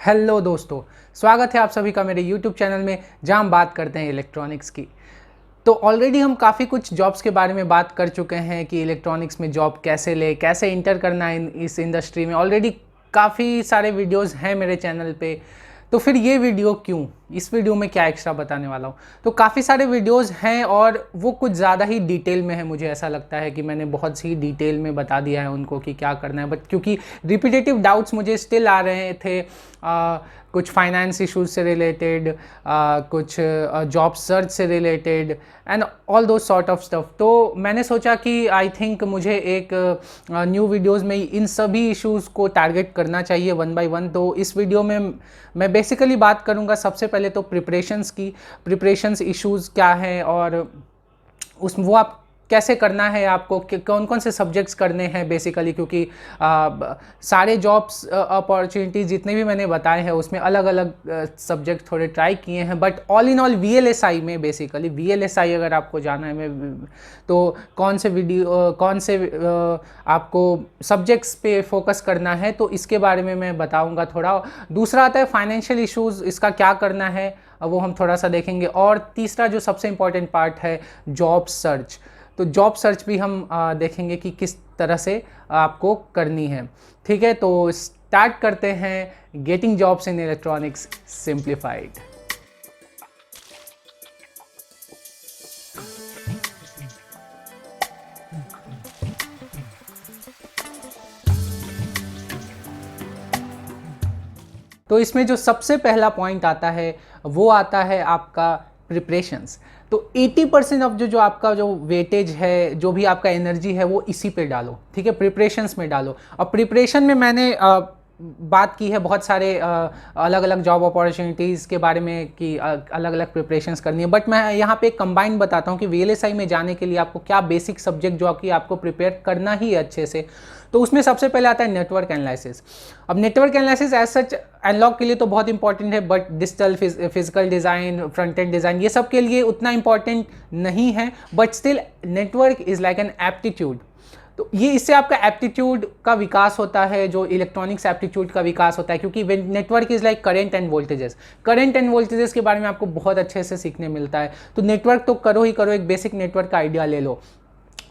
Hello दोस्तों, स्वागत है आप सभी का मेरे यूट्यूब चैनल में जहां हम बात करते हैं इलेक्ट्रॉनिक्स की। तो ऑलरेडी हम काफ़ी कुछ जॉब्स के बारे में बात कर चुके हैं कि इलेक्ट्रॉनिक्स में जॉब कैसे ले, कैसे इंटर करना है इस इंडस्ट्री में। ऑलरेडी काफ़ी सारे वीडियोस हैं मेरे चैनल पे। तो फिर ये वीडियो क्यों, इस वीडियो में क्या एक्स्ट्रा बताने वाला हूँ। तो काफ़ी सारे वीडियोस हैं और वो कुछ ज़्यादा ही डिटेल में है। मुझे ऐसा लगता है कि मैंने बहुत सी डिटेल में बता दिया है उनको कि क्या करना है, बट क्योंकि रिपीटेटिव डाउट्स मुझे स्टिल आ रहे थे, कुछ फाइनेंस इश्यूज से रिलेटेड, कुछ जॉब सर्च से रिलेटेड एंड ऑल दो सॉर्ट ऑफ स्टफ। तो मैंने सोचा कि आई थिंक मुझे एक न्यू वीडियोस में इन सभी इश्यूज़ को टारगेट करना चाहिए वन बाय वन। तो इस वीडियो में मैं बेसिकली बात करूंगा सबसे पहले तो प्रिपरेशंस इश्यूज़ क्या है और वो आप कैसे करना है, आपको कौन कौन से सब्जेक्ट्स करने हैं बेसिकली, क्योंकि सारे जॉब्स अपॉर्चुनिटीज़ जितने भी मैंने बताए हैं उसमें अलग अलग सब्जेक्ट थोड़े ट्राई किए हैं, but all in all VLSI में बेसिकली VLSI अगर आपको जाना है तो कौन से आपको सब्जेक्ट्स पे फोकस करना है, तो इसके बारे में मैं बताऊंगा थोड़ा। दूसरा आता है फाइनेंशियल इश्यूज़, इसका क्या करना है वो हम थोड़ा सा देखेंगे। और तीसरा जो सबसे इम्पॉर्टेंट पार्ट है जॉब सर्च, तो जॉब सर्च भी हम देखेंगे कि किस तरह से आपको करनी है। ठीक है, तो स्टार्ट करते हैं getting jobs in electronics simplified. तो इसमें जो सबसे पहला पॉइंट आता है वो आता है आपका प्रिपरेशंस। तो 80% ऑफ जो आपका जो वेटेज है, जो भी आपका एनर्जी है, वो इसी पे डालो। ठीक है, प्रिपरेशंस में डालो। और प्रिपरेशन में मैंने बात की है बहुत सारे अलग अलग जॉब अपॉर्चुनिटीज़ के बारे में कि अलग अलग प्रिपरेशंस करनी है, बट मैं यहाँ पे एक कंबाइंड बताता हूँ कि VLSI में जाने के लिए आपको क्या बेसिक सब्जेक्ट जो कि आपको प्रिपेयर करना ही है अच्छे से। तो उसमें सबसे पहले आता है नेटवर्क एनालिसिस। अब network analysis as such analog के लिए तो बहुत इंपॉर्टेंट है, but digital physical design, front end design, ये सब के लिए उतना इंपॉर्टेंट नहीं है, but still network is like an aptitude. तो ये इससे आपका एप्टीट्यूड का विकास होता है, जो इलेक्ट्रॉनिक्स एप्टीट्यूड का विकास होता है, क्योंकि network is like current and voltages के बारे में आपको बहुत अच्छे से सीखने मिलता है। तो नेटवर्क तो करो ही करो, एक बेसिक नेटवर्क का आइडिया ले लो।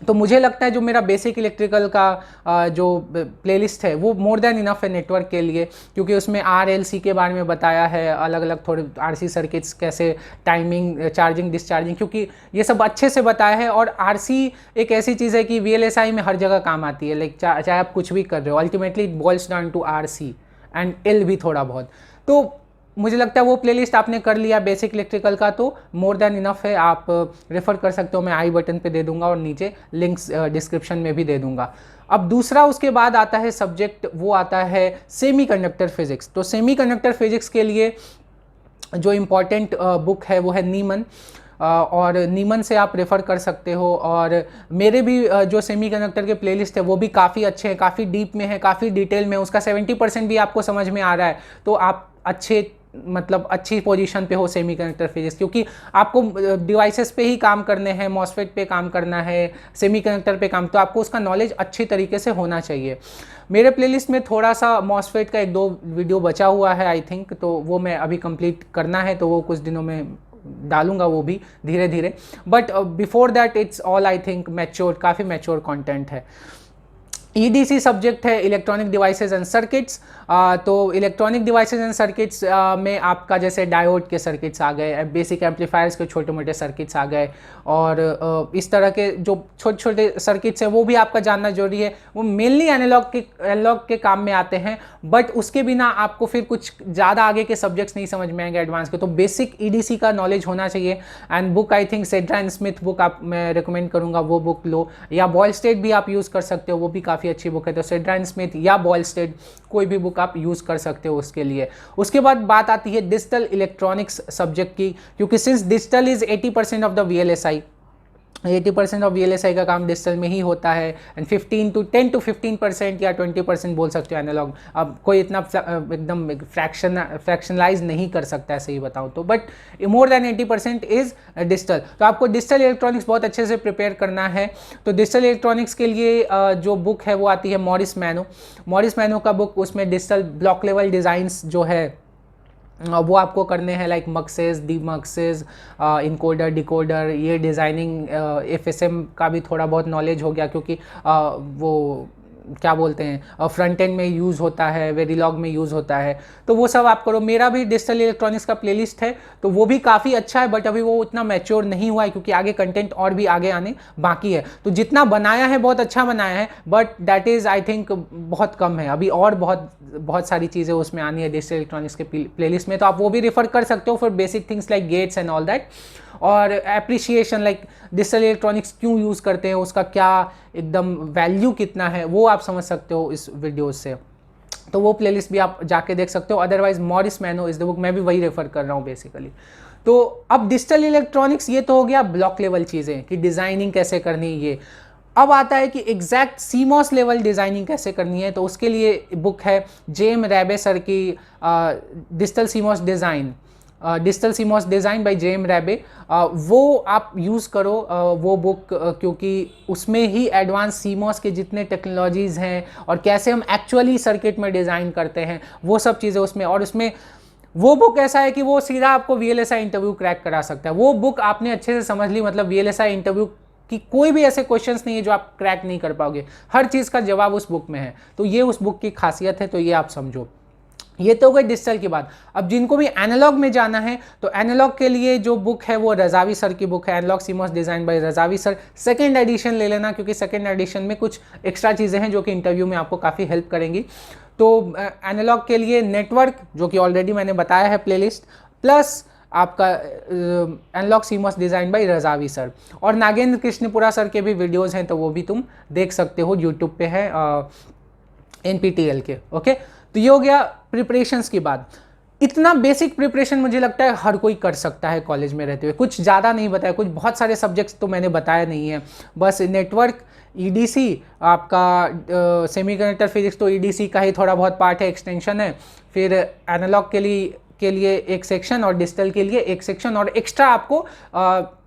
तो मुझे लगता है जो मेरा बेसिक इलेक्ट्रिकल का जो प्लेलिस्ट है वो मोर देन इनफ है नेटवर्क के लिए, क्योंकि उसमें RLC के बारे में बताया है, अलग अलग थोड़े RC सर्किट्स, कैसे टाइमिंग, चार्जिंग डिस्चार्जिंग, क्योंकि ये सब अच्छे से बताया है। और RC एक ऐसी चीज़ है कि VLSI में हर जगह काम आती है, लाइक चाहे आप कुछ भी कर रहे हो, ultimately it boils down to RC and L भी थोड़ा बहुत। तो मुझे लगता है वो प्लेलिस्ट आपने कर लिया बेसिक इलेक्ट्रिकल का तो मोर देन इनफ है, आप रेफ़र कर सकते हो। मैं आई बटन पे दे दूंगा और नीचे लिंक्स डिस्क्रिप्शन में भी दे दूंगा। अब दूसरा उसके बाद आता है सब्जेक्ट, वो आता है सेमीकंडक्टर फिजिक्स। तो सेमीकंडक्टर फिजिक्स के लिए जो इम्पॉर्टेंट बुक है वो है नीमन, और नीमन से आप रेफ़र कर सकते हो। और मेरे भी जो सेमीकंडक्टर के प्लेलिस्ट है वो भी काफ़ी अच्छे हैं, काफ़ी डीप में है, काफ़ी डिटेल में, उसका 70% भी आपको समझ में आ रहा है, तो आप अच्छी पोजीशन पे हो सेमीकंडक्टर फिजिक्स, क्योंकि आपको डिवाइसेस पे ही काम करने हैं, मॉसफेट पे काम करना है, सेमीकंडक्टर पे काम, तो आपको उसका नॉलेज अच्छी तरीके से होना चाहिए। मेरे प्लेलिस्ट में थोड़ा सा मॉसफेट का 1-2 वीडियो बचा हुआ है आई थिंक, तो वो मैं अभी कंप्लीट करना है, तो वो कुछ दिनों में डालूंगा वो भी धीरे धीरे। But before that it's all I think mature, काफ़ी मैच्योर कंटेंट है। EDC सब्जेक्ट है इलेक्ट्रॉनिक डिवाइसेस एंड सर्किट्स। तो इलेक्ट्रॉनिक डिवाइसेस एंड सर्किट्स में आपका जैसे डायोड के सर्किट्स आ गए, बेसिक एम्पलीफायर्स के छोटे मोटे सर्किट्स आ गए, और इस तरह के जो छोटे छोटे सर्किट्स हैं वो भी आपका जानना जरूरी है। वो मेनली एनालॉग के काम में आते हैं, बट उसके बिना आपको फिर कुछ ज़्यादा आगे के सब्जेक्ट्स नहीं समझ में आएंगे एडवांस के। तो बेसिक EDC का नॉलेज होना चाहिए। And book I think Sedra and Smith book मैं रिकमेंड करूँगा, वो बुक लो, या बॉयल स्टेट भी आप यूज़ कर सकते हो, वो भी काफ़ी अच्छी बुक है। तो सेड्रा एंड स्मिथ या बॉयल स्टेट कोई भी बुक आप यूज़ कर सकते हो उसके लिए। उसके बाद बात आती है डिजिटल इलेक्ट्रॉनिक्स सब्जेक्ट की, क्योंकि since digital is 80% of the VLSI, 80% of VLSI का काम डिजिटल में ही होता है, एंड 10 to 15% या 20% बोल सकते हो एनालॉग। अब कोई इतना एकदम फ्रैक्शनलाइज नहीं कर सकता है, सही बताऊँ तो, but more than 80% is digital. तो आपको डिजिटल इलेक्ट्रॉनिक्स बहुत अच्छे से प्रिपेयर करना है। तो डिजिटल इलेक्ट्रॉनिक्स के लिए जो बुक है वो आती है मॉरिस मैनो का बुक। उसमें डिजिटल ब्लॉक लेवल डिज़ाइंस जो है वो आपको करने हैं, लाइक मक्सेस, डी मक्सेस, इनकोडर, डिकोडर, ये डिज़ाइनिंग, एफएसएम का भी थोड़ा बहुत नॉलेज हो गया, क्योंकि वो क्या बोलते हैं फ्रंट एंड में यूज़ होता है, वेरिलॉग में यूज़ होता है, तो वो सब आप करो। मेरा भी डिजिटल इलेक्ट्रॉनिक्स का प्लेलिस्ट है, तो वो भी काफ़ी अच्छा है, बट अभी वो उतना मैच्योर नहीं हुआ है, क्योंकि आगे कंटेंट और भी आगे आने बाकी है। तो जितना बनाया है बहुत अच्छा बनाया है, but that is I think बहुत कम है अभी, और बहुत सारी चीज़ें उसमें आनी है डिजिटल इलेक्ट्रॉनिक्स के प्लेलिस्ट में, तो आप वो भी रेफर कर सकते हो for basic things like gates and all that, और एप्रिसिएशन लाइक डिजिटल इलेक्ट्रॉनिक्स क्यों यूज़ करते हैं, उसका क्या एकदम वैल्यू कितना है, वो आप समझ सकते हो इस वीडियो से। तो वो प्लेलिस्ट भी आप जाके देख सकते हो। Otherwise Morris Mano is the book, मैं भी वही रेफर कर रहा हूँ बेसिकली। तो अब डिजिटल इलेक्ट्रॉनिक्स ये तो हो गया ब्लॉक लेवल चीज़ें कि डिज़ाइनिंग कैसे करनी है ये। अब आता है कि एग्जैक्ट सीमॉस लेवल डिज़ाइनिंग कैसे करनी है, तो उसके लिए बुक है जेम रैबे सर की digital CMOS design, digital CMOS design by Jan Rabaey. वो आप यूज़ करो वो बुक, क्योंकि उसमें ही एडवांस सीमॉस के जितने टेक्नोलॉजीज़ हैं और कैसे हम एक्चुअली सर्किट में डिज़ाइन करते हैं वो सब चीज़ें उसमें। और उसमें वो बुक ऐसा है कि वो सीधा आपको VLSI इंटरव्यू क्रैक करा सकता है। वो बुक आपने अच्छे से समझ ली, मतलब VLSI इंटरव्यू कि कोई भी ऐसे क्वेश्चंस नहीं है जो आप क्रैक नहीं कर पाओगे, हर चीज़ का जवाब उस बुक में है। तो ये उस बुक की खासियत है, तो ये आप समझो। ये तो हो गई डिजिटल की बात। अब जिनको भी एनालॉग में जाना है, तो एनालॉग के लिए जो बुक है वो रजावी सर की बुक है, analog CMOS design by Razavi sir. Second edition ले लेना, क्योंकि सेकेंड एडिशन में कुछ एक्स्ट्रा चीज़ें हैं जो कि इंटरव्यू में आपको काफ़ी हेल्प करेंगी। तो एनालॉग के लिए नेटवर्क, जो कि ऑलरेडी मैंने बताया है प्लेलिस्ट, प्लस आपका analog CMOS design by Razavi sir. और नागेंद्र कृष्णपुरा सर के भी वीडियोज़ हैं, तो वो भी तुम देख सकते हो, यूट्यूब पे है NPTEL के। ओके, तो ये हो गया प्रिपरेशंस की बात। इतना बेसिक प्रिपरेशन मुझे लगता है हर कोई कर सकता है कॉलेज में रहते हुए। कुछ ज़्यादा नहीं बताया, कुछ बहुत सारे सब्जेक्ट्स तो मैंने बताया नहीं है, बस नेटवर्क, EDC, आपका सेमीकंडक्टर फिजिक्स, तो EDC का ही थोड़ा बहुत पार्ट है, एक्सटेंशन है। फिर एनालॉग के लिए एक सेक्शन और डिजिटल के लिए एक सेक्शन, और एक्स्ट्रा आपको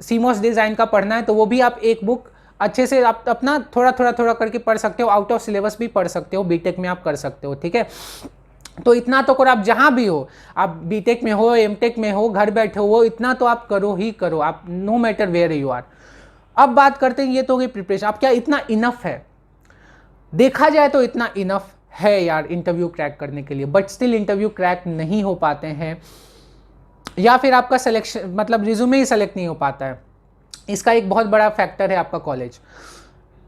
सीमॉस डिज़ाइन का पढ़ना है, तो वो भी आप एक बुक अच्छे से आप अपना थोड़ा करके पढ़ सकते हो। आउट ऑफ सिलेबस भी पढ़ सकते हो, बीटेक में आप कर सकते हो, ठीक है। तो इतना तो करो, आप जहाँ भी हो, आप बीटेक में हो, एमटेक में हो, घर बैठे हो, इतना तो आप करो ही करो, आप no matter where you are. अब बात करते हैं, ये तो हो गई प्रिपरेशन। अब क्या इतना इनफ है? देखा जाए तो इतना इनफ है यार इंटरव्यू क्रैक करने के लिए, बट स्टिल इंटरव्यू क्रैक नहीं हो पाते हैं, या फिर आपका सिलेक्शन मतलब रिज्यूमे ही सेलेक्ट नहीं हो पाता है। इसका एक बहुत बड़ा फैक्टर है आपका कॉलेज,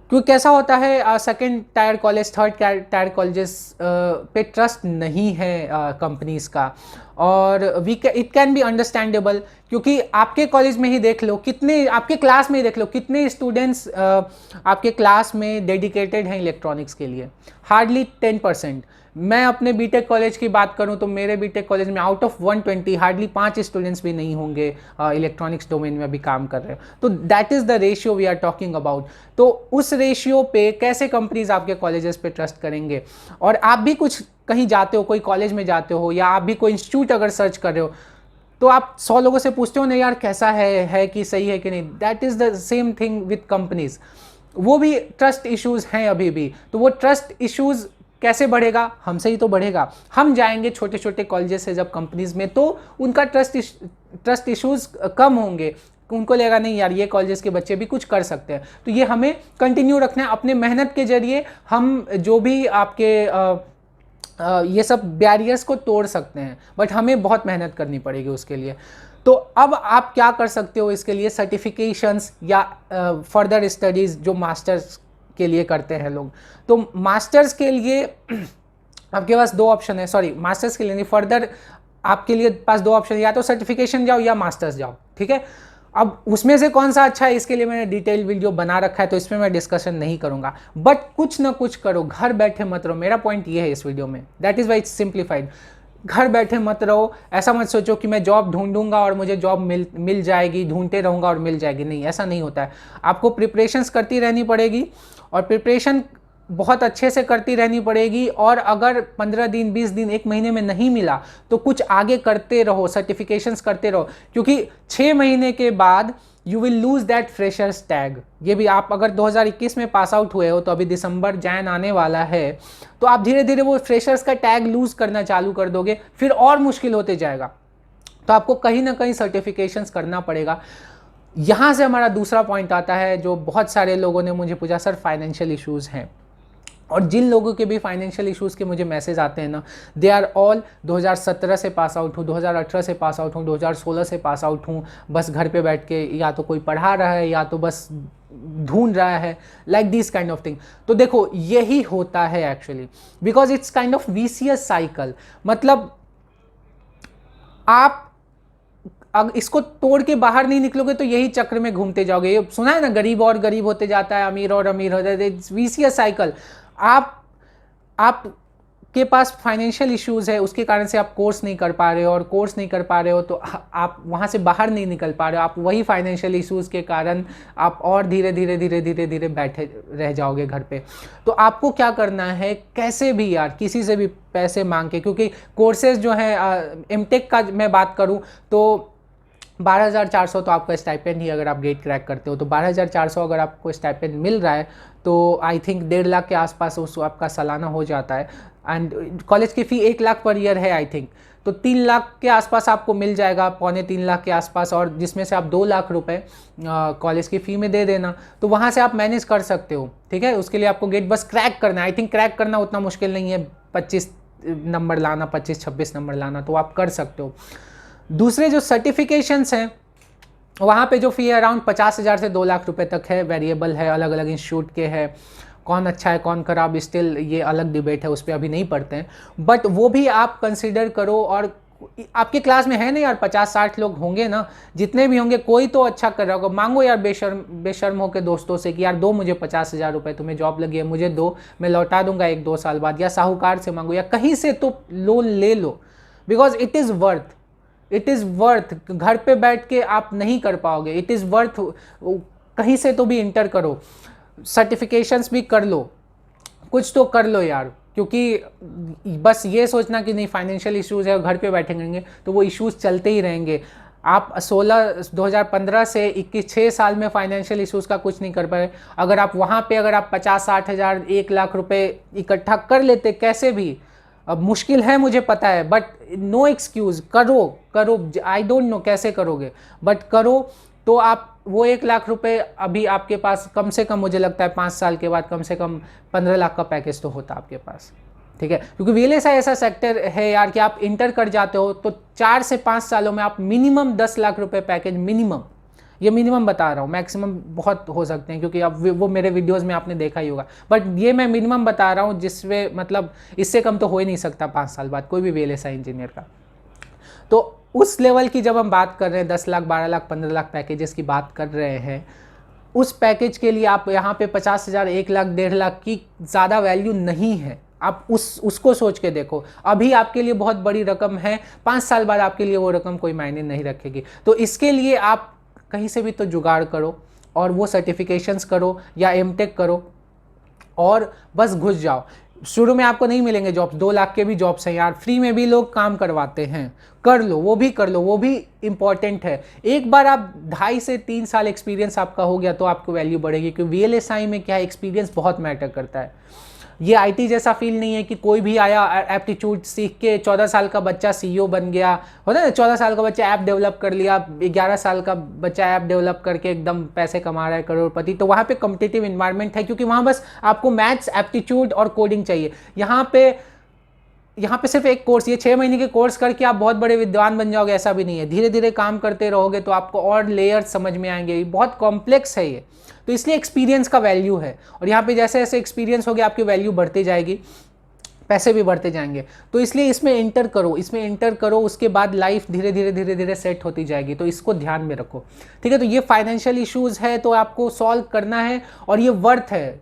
क्योंकि कैसा होता है second tier college, third tier colleges पे ट्रस्ट नहीं है कंपनीज का, और इट कैन बी अंडरस्टैंडेबल, क्योंकि आपके कॉलेज में ही देख लो कितने, आपके क्लास में ही देख लो कितने स्टूडेंट्स आपके क्लास में डेडिकेटेड हैं इलेक्ट्रॉनिक्स के लिए, हार्डली 10%। मैं अपने बीटेक कॉलेज की बात करूं तो मेरे बीटेक कॉलेज में आउट ऑफ 120 हार्डली 5 स्टूडेंट्स भी नहीं होंगे इलेक्ट्रॉनिक्स डोमेन में अभी काम कर रहे हो। तो that is the ratio we are talking about. तो उस रेशियो पे कैसे कंपनीज आपके कॉलेजेस पे ट्रस्ट करेंगे? और आप भी कुछ कहीं जाते हो, कोई कॉलेज में जाते हो, या आप भी कोई इंस्टीट्यूट अगर सर्च कर रहे हो, तो आप 100 लोगों से पूछते हो ना यार कैसा है कि सही है कि नहीं। That is the same thing with companies, वो भी ट्रस्ट इश्यूज हैं अभी भी। तो वो ट्रस्ट इश्यूज कैसे बढ़ेगा? हमसे ही तो बढ़ेगा। हम जाएंगे छोटे छोटे कॉलेजेस से जब कंपनीज में, तो उनका ट्रस्ट इश्यूज कम होंगे, उनको लगेगा नहीं यार ये कॉलेजेस के बच्चे भी कुछ कर सकते हैं। तो ये हमें कंटिन्यू रखना है, अपने मेहनत के जरिए हम जो भी आपके ये सब बैरियर्स को तोड़ सकते हैं, बट हमें बहुत मेहनत करनी पड़ेगी उसके लिए। तो अब आप क्या कर सकते हो इसके लिए? सर्टिफिकेशंस या फर्दर स्टडीज़ जो मास्टर्स के लिए करते हैं लोग, तो मास्टर्स के लिए आपके पास दो ऑप्शन है, सॉरी मास्टर्स के लिए नहीं, फर्दर आपके लिए पास दो ऑप्शन, या तो सर्टिफिकेशन जाओ या मास्टर्स जाओ, ठीक है। अब उसमें से कौन सा अच्छा है इसके लिए मैंने डिटेल वीडियो बना रखा है, तो इसमें मैं डिस्कशन नहीं करूंगा, बट कुछ ना कुछ करो, घर बैठे मत रहो। मेरा पॉइंट ये है इस वीडियो में, that is why it's simplified. घर बैठे मत रहो, ऐसा मत सोचो कि मैं जॉब ढूंढूंगा और मुझे जॉब मिल जाएगी, ढूंढते रहूंगा और मिल जाएगी, नहीं, ऐसा नहीं होता है। आपको प्रिपरेशंस करती रहनी पड़ेगी, और प्रिपरेशन बहुत अच्छे से करती रहनी पड़ेगी, और अगर 15 दिन 20 दिन 1 महीने में नहीं मिला तो कुछ आगे करते रहो, सर्टिफिकेशंस करते रहो, क्योंकि 6 महीने के बाद you will lose that freshers tag. ये भी आप अगर 2021 में पास आउट हुए हो तो अभी दिसंबर जैन आने वाला है, तो आप धीरे धीरे वो फ्रेशर्स का टैग लूज करना चालू कर दोगे, फिर और मुश्किल होते जाएगा। तो आपको कहीं ना कहीं सर्टिफिकेशंस करना पड़ेगा। यहाँ से हमारा दूसरा पॉइंट आता है जो बहुत सारे लोगों ने मुझे पूछा, सर फाइनेंशियल इश्यूज़ हैं। और जिन लोगों के भी फाइनेंशियल इश्यूज़ के मुझे मैसेज आते हैं ना, दे आर ऑल 2017 से पास आउट हूँ, 2018 से पास आउट हूँ, 2016 से पास आउट हूँ, बस घर पे बैठ के या तो कोई पढ़ा रहा है या तो बस ढूंढ रहा है, like this kind of thing. तो देखो यही होता है actually, because it's kind of vicious cycle. मतलब आप अगर इसको तोड़ के बाहर नहीं निकलोगे तो यही चक्र में घूमते जाओगे। ये सुना है ना, गरीब और गरीब होते जाता है, अमीर और अमीर हो जाता है, इट्स विशियस साइकिल। आप के पास फाइनेंशियल इश्यूज है, उसके कारण से आप कोर्स नहीं कर पा रहे हो, और कोर्स नहीं कर पा रहे हो तो आप वहाँ से बाहर नहीं निकल पा रहे हो। आप वही फाइनेंशियल इश्यूज के कारण आप और धीरे धीरे धीरे धीरे धीरे बैठे रह जाओगे घर पे। तो आपको क्या करना है, कैसे भी यार किसी से भी पैसे मांग के, क्योंकि कोर्सेज जो हैं एमटेक का मैं बात करूँ तो 12,400 तो आपका स्टाइपेंड ही, अगर आप गेट क्रैक करते हो तो 12,400 अगर आपको स्टाइपेंड मिल रहा है तो आई थिंक 1.5 लाख के आसपास उस आपका सालाना हो जाता है। एंड कॉलेज की फ़ी 1 लाख पर ईयर है आई थिंक, तो 3 लाख के आसपास आपको मिल जाएगा, 2.25 लाख के आसपास, और जिसमें से आप 2 लाख रुपए कॉलेज की फ़ी में दे देना, तो वहाँ से आप मैनेज कर सकते हो। ठीक है, उसके लिए आपको गेट बस क्रैक करना है। आई थिंक क्रैक करना उतना मुश्किल नहीं है, 25 नंबर लाना, 25-26 नंबर लाना, तो आप कर सकते हो। दूसरे जो सर्टिफिकेशंस हैं वहाँ पे जो फ़ी है अराउंड 50,000 से 2 लाख रुपए तक है, वेरिएबल है, अलग अलग इंस्टीट्यूट के है, कौन अच्छा है कौन खराब स्टिल ये अलग डिबेट है, उस पर अभी नहीं पढ़ते हैं, बट वो भी आप कंसिडर करो। और आपके क्लास में है ना यार 50-60 लोग होंगे ना, जितने भी होंगे कोई तो अच्छा कर रहा होगा, मांगो यार बेशर्म होकर दोस्तों से कि यार दो मुझे 50,000 रुपये, तुम्हें जॉब लगी है मुझे दो, मैं लौटा दूंगा 1-2 साल बाद, या साहूकार से मांगो या कहीं से तो लोन ले लो, बिकॉज इट इज़ वर्थ। घर पे बैठ के आप नहीं कर पाओगे, इट इज़ वर्थ। कहीं से तो भी इंटर करो, सर्टिफिकेशंस भी कर लो, कुछ तो कर लो यार, क्योंकि बस ये सोचना कि नहीं फाइनेंशियल इश्यूज़ है और घर पे बैठे रहेंगे तो वो इश्यूज़ चलते ही रहेंगे। आप 2015 से 21 6 साल में फाइनेंशियल इश्यूज़ का कुछ नहीं कर पाए। अगर आप वहाँ पे अगर आप 50-60 हज़ार 1 लाख रुपए इकट्ठा कर लेते कैसे भी, अब मुश्किल है मुझे पता है, बट नो एक्सक्यूज़, करो। आई डोंट नो कैसे करोगे, बट करो तो आप वो 1 लाख रुपए अभी आपके पास कम से कम, मुझे लगता है 5 साल के बाद कम से कम 15 लाख का पैकेज तो होता आपके पास। ठीक है, क्योंकि वीएलएसआई ऐसा सेक्टर है यार कि आप इंटर कर जाते हो तो 4 से 5 सालों में आप मिनिमम 10 लाख रुपए पैकेज, मिनिमम, ये मिनिमम बता रहा हूँ, मैक्सिमम बहुत हो सकते हैं क्योंकि अब वो मेरे वीडियोस में आपने देखा ही होगा, बट ये मैं मिनिमम बता रहा हूँ जिसमें मतलब इससे कम तो हो ही नहीं सकता 5 साल बाद कोई भी वीएलएसआई इंजीनियर का। तो उस लेवल की जब हम बात कर रहे हैं 10 लाख 12 लाख 15 लाख पैकेजेस की बात कर रहे हैं, उस पैकेज के लिए आप यहाँ पे 50,000 1 लाख 1.5 लाख की ज़्यादा वैल्यू नहीं है। आप उसको सोच के देखो, अभी आपके लिए बहुत बड़ी रकम है, 5 साल बाद आपके लिए वो रकम कोई मायने नहीं रखेगी। तो इसके लिए आप कहीं से भी तो जुगाड़ करो और वो सर्टिफिकेशंस करो या एमटेक करो और बस घुस जाओ। शुरू में आपको नहीं मिलेंगे जॉब्स, 2 लाख के भी जॉब्स हैं यार, फ्री में भी लोग काम करवाते हैं, कर लो, वो भी कर लो, वो भी इंपॉर्टेंट है। एक बार आप 2.5 से 3 साल एक्सपीरियंस आपका हो गया तो आपको वैल्यू बढ़ेगी, क्योंकि वीएलएसआई में क्या है, एक्सपीरियंस बहुत मैटर करता है। ये आईटी जैसा फील नहीं है कि कोई भी आया एप्टीट्यूड सीख के 14 साल का बच्चा सीईओ बन गया, होता है ना, 14 साल का बच्चा ऐप डेवलप कर लिया, 11 साल का बच्चा ऐप डेवलप करके एकदम पैसे कमा रहा है करोड़पति। तो वहाँ पे कॉम्पिटिटिव इन्वायरमेंट है, क्योंकि वहाँ बस आपको मैथ्स, एप्टीट्यूड और कोडिंग चाहिए। यहाँ पे सिर्फ एक कोर्स, ये 6 महीने के कोर्स करके आप बहुत बड़े विद्वान बन जाओगे ऐसा भी नहीं है। धीरे धीरे काम करते रहोगे तो आपको और लेयर्स समझ में आएंगे, बहुत कॉम्प्लेक्स है ये, तो इसलिए एक्सपीरियंस का वैल्यू है। और यहाँ पे जैसे जैसे एक्सपीरियंस हो गया आपकी वैल्यू बढ़ती जाएगी, पैसे भी बढ़ते जाएंगे। तो इसलिए इसमें इंटर करो, उसके बाद लाइफ धीरे धीरे सेट होती जाएगी। तो इसको ध्यान में रखो, ठीक है। तो ये फाइनेंशियल इश्यूज़ है तो आपको सॉल्व करना है और ये वर्थ है।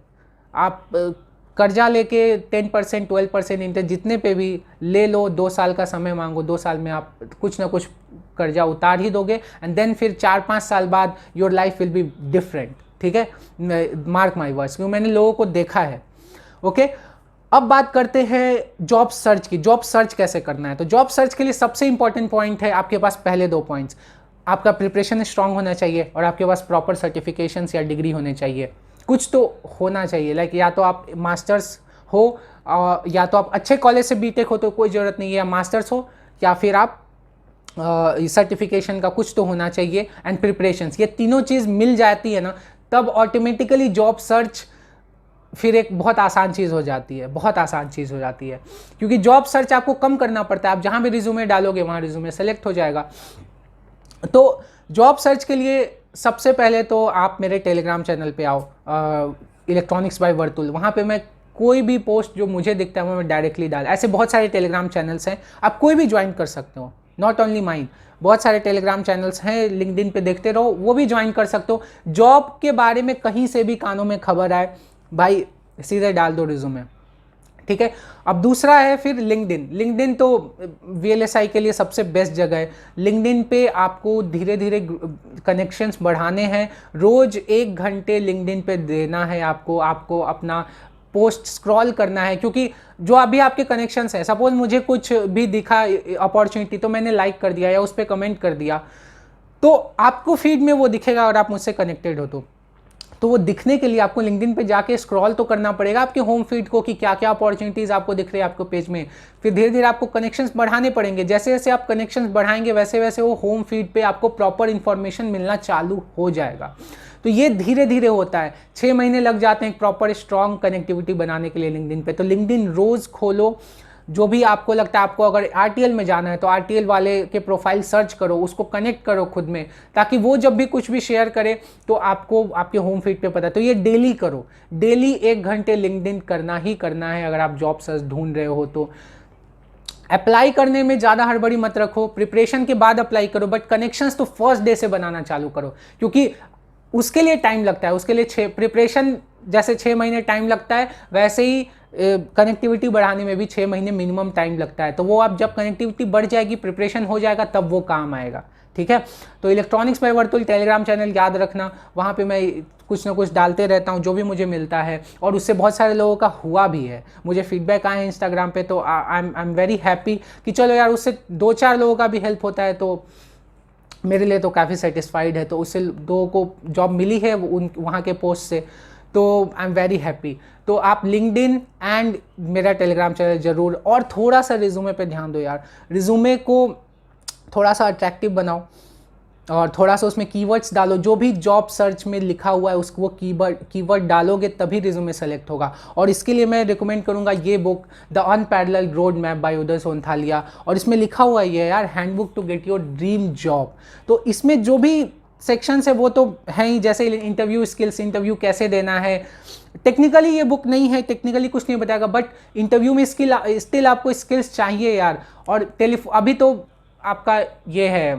आप कर्जा लेके 10% 12% इंटरेस्ट जितने पे भी ले लो, 2 साल का समय मांगो, 2 साल में आप कुछ ना कुछ कर्जा उतार ही दोगे, एंड देन फिर 4-5 साल बाद your life will be different. ठीक है, मार्क माई वर्ड्स, क्योंकि मैंने लोगों को देखा है। ओके, अब बात करते हैं जॉब सर्च की। जॉब सर्च कैसे करना है? तो जॉब सर्च के लिए सबसे इंपॉर्टेंट पॉइंट है आपके पास पहले 2 पॉइंट्स। आपका प्रिपरेशन स्ट्रांग होना चाहिए और आपके पास प्रॉपर सर्टिफिकेशंस या डिग्री होने चाहिए। कुछ तो होना चाहिए, लाइक या तो आप मास्टर्स हो या तो आप अच्छे कॉलेज से बीटेक हो तो कोई ज़रूरत नहीं है, या मास्टर्स हो या फिर आप सर्टिफिकेशन का कुछ तो होना चाहिए, एंड प्रिपरेशंस। ये तीनों चीज़ मिल जाती है ना, तब ऑटोमेटिकली जॉब सर्च फिर एक बहुत आसान चीज़ हो जाती है, बहुत आसान चीज़ हो जाती है, क्योंकि जॉब सर्च आपको कम करना पड़ता है। आप जहाँ भी रिज्यूमे डालोगे वहाँ रिज्यूमे सेलेक्ट हो जाएगा। तो जॉब सर्च के लिए सबसे पहले तो आप मेरे टेलीग्राम चैनल पे आओ, इलेक्ट्रॉनिक्स बाय वर्तुल। वहाँ पे मैं कोई भी पोस्ट जो मुझे दिखता है वो मैं डायरेक्टली डाल, ऐसे बहुत सारे टेलीग्राम चैनल्स हैं, आप कोई भी ज्वाइन कर सकते हो, नॉट ओनली माइन। बहुत सारे टेलीग्राम चैनल्स हैं, लिंक्डइन पे देखते रहो, वो भी ज्वाइन कर सकते हो। जॉब के बारे में कहीं से भी कानों में खबर आए भाई, सीधे डाल दो रिज्यूमे, ठीक है। अब दूसरा है फिर लिंक्डइन। लिंक्डइन तो VLSI के लिए सबसे बेस्ट जगह है। लिंक्डइन पे आपको धीरे धीरे कनेक्शंस बढ़ाने हैं। रोज़ 1 घंटे लिंक्डइन पे देना है आपको अपना पोस्ट स्क्रॉल करना है, क्योंकि जो अभी आपके कनेक्शंस हैं, सपोज मुझे कुछ भी दिखा अपॉर्चुनिटी तो मैंने लाइक कर दिया या उस पर कमेंट कर दिया, तो आपको फीड में वो दिखेगा और आप मुझसे कनेक्टेड हो तो वो दिखने के लिए आपको लिंक्डइन पे जाके स्क्रॉल तो करना पड़ेगा आपके होम फीड को कि क्या क्या अपॉर्चुनिटीज़ आपको दिख रही है आपको पेज में। फिर धीरे धीरे आपको कनेक्शंस बढ़ाने पड़ेंगे। जैसे जैसे आप कनेक्शंस बढ़ाएंगे वैसे वैसे वो होम फीड पे आपको प्रॉपर इन्फॉर्मेशन मिलना चालू हो जाएगा। तो ये धीरे धीरे होता है, 6 महीने लग जाते हैं एक प्रॉपर स्ट्रॉन्ग कनेक्टिविटी बनाने के लिए लिंक्डइन पे। तो लिंक्डइन रोज़ खोलो, जो भी आपको लगता है, आपको अगर RTL में जाना है तो RTL वाले के प्रोफाइल सर्च करो, उसको कनेक्ट करो खुद में, ताकि वो जब भी कुछ भी शेयर करे तो आपको आपके होम फीड पे पता है। तो ये डेली करो, डेली 1 घंटे लिंक्डइन करना ही करना है अगर आप जॉब सर्च ढूंढ रहे हो तो। अप्लाई करने में ज़्यादा हड़बड़ी मत रखो, प्रिपरेशन के बाद अप्लाई करो, बट कनेक्शंस तो फर्स्ट डे से बनाना चालू करो, क्योंकि उसके लिए टाइम लगता है। उसके लिए प्रिपरेशन जैसे 6 महीने टाइम लगता है, वैसे ही कनेक्टिविटी बढ़ाने में भी 6 महीने मिनिमम टाइम लगता है। तो वो आप जब कनेक्टिविटी बढ़ जाएगी, प्रिपरेशन हो जाएगा, तब वो काम आएगा, ठीक है। तो electronics bye Vartul Telegram channel याद रखना, वहाँ पे मैं कुछ ना कुछ डालते रहता हूँ जो भी मुझे मिलता है, और उससे बहुत सारे लोगों का हुआ भी है। मुझे फीडबैक आए हैं इंस्टाग्राम पे, तो आई एम वेरी हैप्पी कि चलो यार उससे 2-4 लोगों का भी हेल्प होता है, तो मेरे लिए तो काफ़ी सेटिस्फाइड है। तो उससे लोगों को जॉब मिली है वहाँ के पोस्ट से, तो आई एम वेरी हैप्पी। तो आप लिंक्डइन एंड मेरा टेलीग्राम चैनल ज़रूर, और थोड़ा सा रिज्यूमे पे ध्यान दो यार। रिज्यूमे को थोड़ा सा अट्रैक्टिव बनाओ और थोड़ा सा उसमें कीवर्ड्स डालो। जो भी जॉब सर्च में लिखा हुआ है उसको वो कीवर्ड डालोगे तभी रिज्यूमे सेलेक्ट होगा। और इसके लिए मैं रिकमेंड करूँगा ये book, the unparalleled road map by Uday Sonthalia. और इसमें लिखा हुआ है ये यार, handbook to get your dream job. तो इसमें जो भी सेक्शंस है वो तो है ही, जैसे इंटरव्यू स्किल्स, इंटरव्यू कैसे देना है। टेक्निकली ये बुक नहीं है, टेक्निकली कुछ नहीं बताएगा, बट इंटरव्यू में स्टिल आपको स्किल्स चाहिए यार। और अभी तो आपका ये है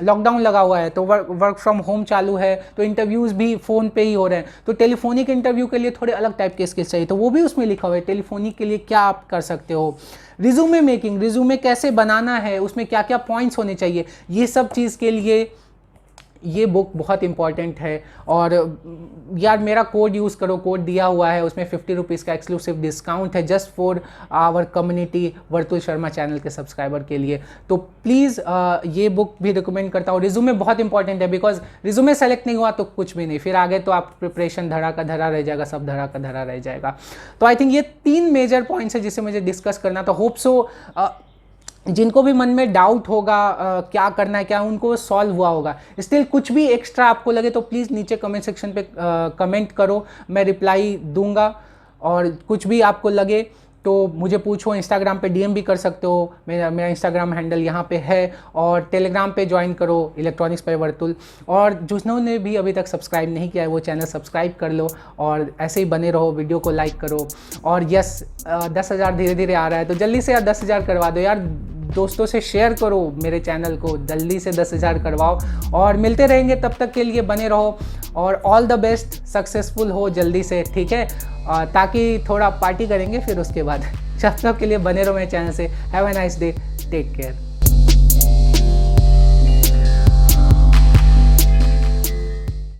लॉकडाउन लगा हुआ है, तो वर्क फ्रॉम होम चालू है, तो इंटरव्यूज़ भी फ़ोन पे ही हो रहे हैं। तो टेलीफोनिक इंटरव्यू के लिए थोड़े अलग टाइप के स्किल्स चाहिए, तो वो भी उसमें लिखा हुआ है। टेलीफोनिक के लिए क्या आप कर सकते हो, रिज्यूमे मेकिंग, रिज्यूमे कैसे बनाना है, उसमें क्या क्या पॉइंट्स होने चाहिए, ये सब चीज़ के लिए ये बुक बहुत इंपॉर्टेंट है। और यार मेरा कोड यूज़ करो, कोड दिया हुआ है उसमें 50 रुपीज़ का एक्सक्लूसिव डिस्काउंट है just for our community Vartul Sharma channel के सब्सक्राइबर के लिए। तो प्लीज़ ये बुक भी रिकमेंड करता हूँ। रिज्यूमे बहुत इंपॉर्टेंट है, बिकॉज रिज्यूमे सेलेक्ट नहीं हुआ तो कुछ भी नहीं, फिर आगे तो आप प्रिपरेशन धरा का धरा रह जाएगा, सब धरा का धरा रह जाएगा। तो आई थिंक ये 3 मेजर पॉइंट्स है जिसे मुझे डिस्कस करना था। होप सो जिनको भी मन में डाउट होगा क्या करना है, क्या उनको सॉल्व हुआ होगा। स्टिल कुछ भी एक्स्ट्रा आपको लगे तो प्लीज़ नीचे कमेंट सेक्शन पे कमेंट करो, मैं रिप्लाई दूंगा। और कुछ भी आपको लगे तो मुझे पूछो, इंस्टाग्राम पे DM भी कर सकते हो, मेरा इंस्टाग्राम हैंडल यहाँ पे है। और टेलीग्राम पे ज्वाइन करो, इलेक्ट्रॉनिक्स बाय वर्तुल। और जिन्होंने भी अभी तक सब्सक्राइब नहीं किया है वो चैनल सब्सक्राइब कर लो, और ऐसे ही बने रहो, वीडियो को लाइक करो। और यस 10,000 धीरे धीरे आ रहा है, तो जल्दी से यार 10,000 करवा दो यार, दोस्तों से शेयर करो मेरे चैनल को, जल्दी से 10,000 करवाओ। और मिलते रहेंगे, तब तक के लिए बने रहो, और ऑल द बेस्ट, सक्सेसफुल हो जल्दी से, ठीक है। ताकि थोड़ा पार्टी करेंगे फिर उसके बाद। तब तक के लिए बने रहो मेरे चैनल से। Have a nice day, take care.